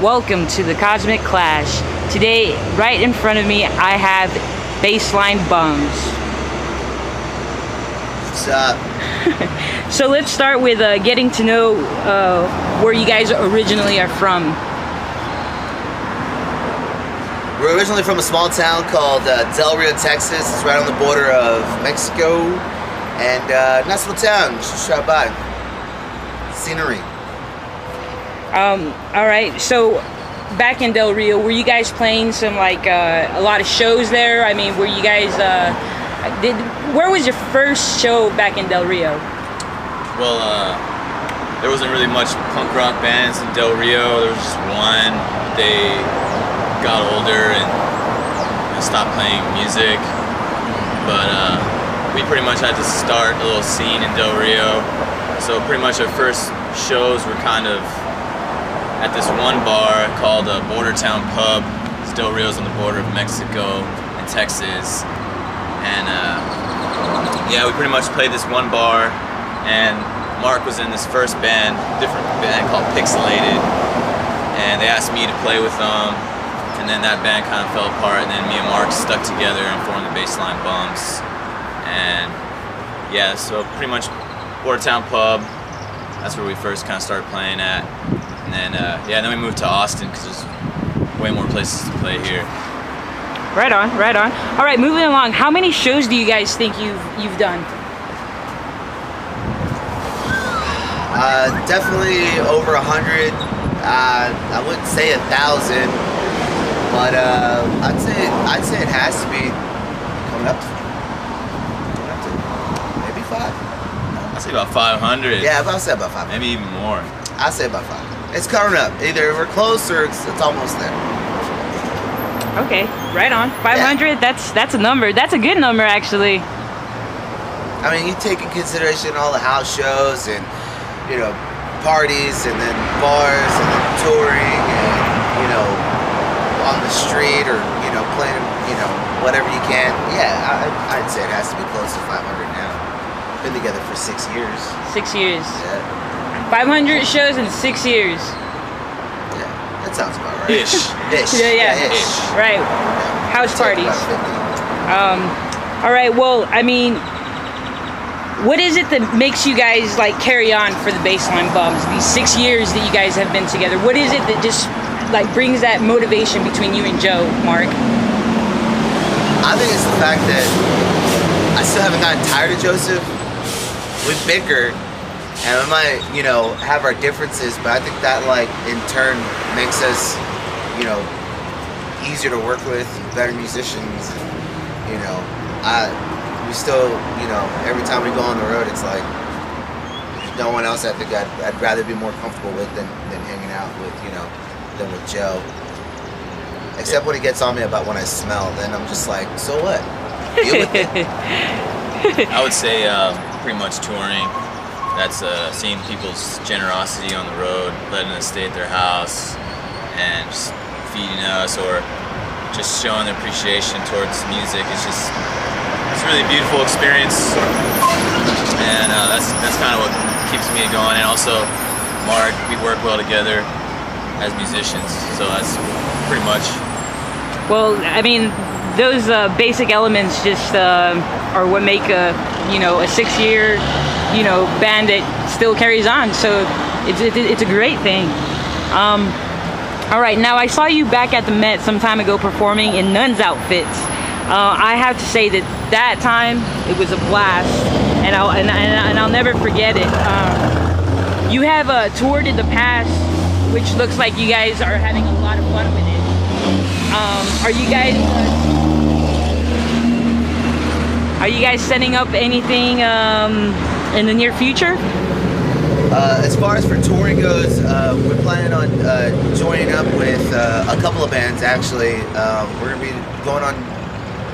Welcome to the Cosmic Clash. Today, right in front of me, I have Bassline Bums. What's up? So let's start with getting to know where you guys originally are from. We're originally from a small town called Del Rio, Texas. It's right on the border of Mexico. And nice little town, just drive by. Scenery. Alright, so back in Del Rio, were you guys playing some a lot of shows there? I mean, were you guys, where was your first show back in Del Rio? Well, there wasn't really much punk rock bands in Del Rio. There was just one. They got older and stopped playing music. But we pretty much had to start a little scene in Del Rio. So pretty much our first shows were kind of at this one bar called Border Town Pub. Del Rio's on the border of Mexico and Texas. And yeah, we pretty much played this one bar, and Mark was in this first band, different band called Pixelated, and they asked me to play with them, and then that band kind of fell apart, and then me and Mark stuck together and formed the Bassline Bums. And yeah, so pretty much Border Town Pub, that's where we first kind of started playing at. And then, yeah, then we moved to Austin because there's way more places to play here. Right on, right on. All right, moving along. How many shows do you guys think you've done? Definitely over 100. I wouldn't say 1,000, but I'd say it has to be coming up to maybe 5. I'd say about 500. Yeah, I'll say about 5. Maybe even more. I'd say about 5. It's coming up. Either we're close or it's almost there. Okay, right on. 500. Yeah. That's a number. That's a good number, actually. I mean, you take in consideration all the house shows and parties and then bars and then touring and on the street or playing whatever you can. Yeah, I'd say it has to be close to 500 now. Been together for 6 years. 6 years. Yeah. 500 shows in 6 years. Yeah, that sounds about right. Ish. Ish. Yeah. Ish. Right. Yeah. House parties. All right. Well, I mean, what is it that makes you guys carry on for the Bassline Bums? These 6 years that you guys have been together. What is it that just brings that motivation between you and Joe, Mark? I think it's the fact that I still haven't gotten tired of Joseph. We bicker. And we might, have our differences, but I think that, in turn, makes us, easier to work with, better musicians. We still, every time we go on the road, it's like there's no one else I think I'd rather be more comfortable with than hanging out with, than with Joe. Except when he gets on me about when I smell, then I'm just like, so what? Deal with it. I would say pretty much touring. That's seeing people's generosity on the road, letting us stay at their house, and just feeding us, or just showing their appreciation towards music. It's a really beautiful experience, and that's kind of what keeps me going. And also, Mark, we work well together as musicians, so that's pretty much. Well, I mean, those basic elements just are what make a 6-year band that still carries on. So it's a great thing. All right, now I saw you back at the Met some time ago performing in nuns outfits. I have to say that time it was a blast, and I'll never forget it. You have toured in the past, which looks like you guys are having a lot of fun with it. Are you guys setting up anything in the near future? As far as for touring goes, we're planning on joining up with a couple of bands, actually. We're going to be going on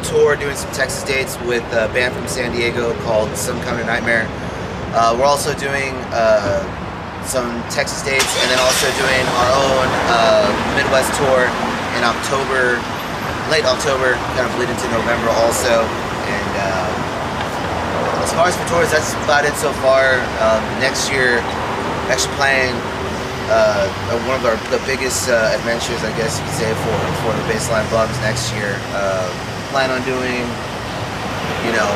tour, doing some Texas dates with a band from San Diego called Some Kind of Nightmare. We're also doing some Texas dates, and then also doing our own Midwest tour in October, late October, kind of bleed into November also. And as far as for tours, that's about it so far. Next year, actually playing one of the biggest adventures, I guess you could say, for the Baseline Bums next year. Plan on doing, you know,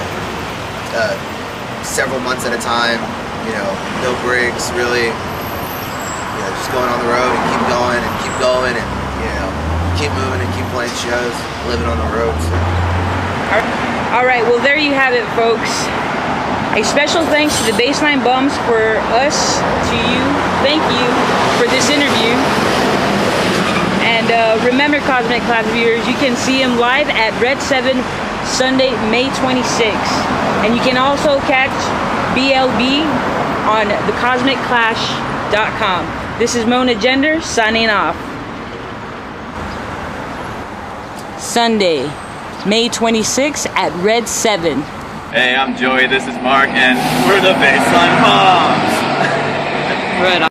several months at a time. You know, no breaks, really. You know, just going on the road and keep going and you know, keep moving and keep playing shows, living on the road. So. All right, well, there you have it, folks. A special thanks to the Baseline Bums for us, to you. Thank you for this interview. And remember, Cosmic Clash viewers, you can see him live at Red 7 Sunday, May 26th. And you can also catch BLB on thecosmicclash.com. This is Mona Gender signing off. Sunday, May 26th at Red 7. Hey, I'm Joey, this is Mark, and we're the Baseline Bums! Right on.